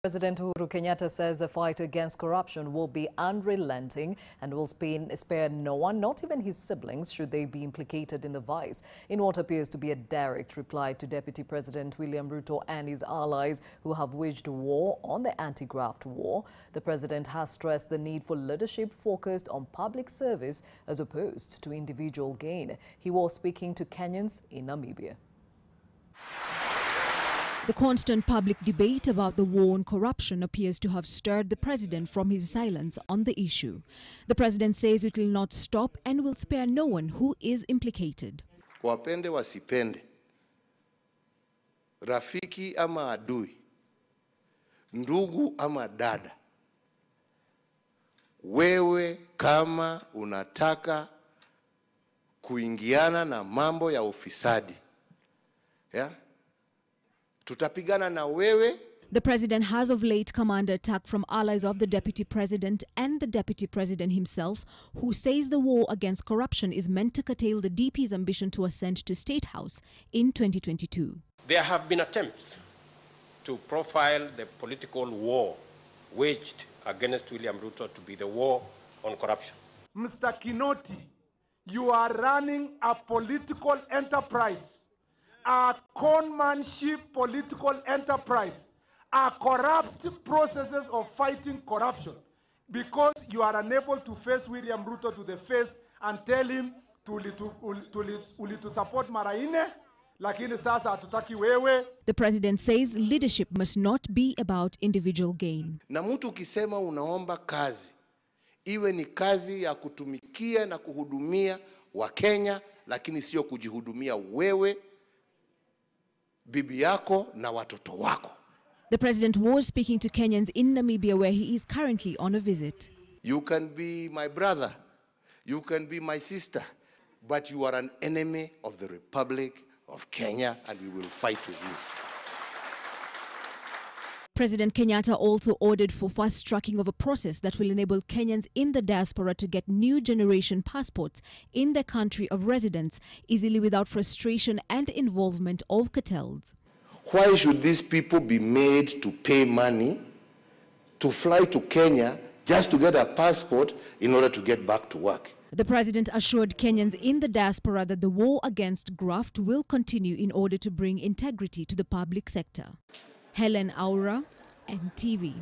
President Uhuru Kenyatta says the fight against corruption will be unrelenting and will spare no one, not even his siblings, should they be implicated in the vice, in what appears to be a direct reply to Deputy President William Ruto and his allies who have waged war on the anti-graft war. The president has stressed the need for leadership focused on public service as opposed to individual gain. He was speaking to Kenyans in Namibia. The constant public debate about the war on corruption appears to have stirred the president from his silence on the issue. The president says it will not stop and will spare no one who is implicated. Wapende wasipende, rafiki ama adui, ndugu ama dada, wewe kama unataka kuingiana na mambo ya ufisadi, tutapigana na wewe. The president has of late come under attack from allies of the deputy president and the deputy president himself, who says the war against corruption is meant to curtail the DP's ambition to ascend to State House in 2022. There have been attempts to profile the political war waged against William Ruto to be the war on corruption. Mr. Kinoti, you are running a political enterprise, a conmanship political enterprise, a corrupt processes of fighting corruption, because you are unable to face William Ruto to the face and tell him to support Maraine, lakini sasa hatutaki wewe. The president says leadership must not be about individual gain. Na mtu ukisema unaomba kazi, iwe ni kazi ya kutumikia na kuhudumia wa Kenya, lakini sio kujihudumia wewe, bibi yako na watoto wako. The president was speaking to Kenyans in Namibia, where he is currently on a visit. You can be my brother, you can be my sister, but you are an enemy of the Republic of Kenya, and we will fight with you. President Kenyatta also ordered for fast-tracking of a process that will enable Kenyans in the diaspora to get new generation passports in their country of residence easily without frustration and involvement of cartels. Why should these people be made to pay money to fly to Kenya just to get a passport in order to get back to work? The president assured Kenyans in the diaspora that the war against graft will continue in order to bring integrity to the public sector. Helen Aura, NTV.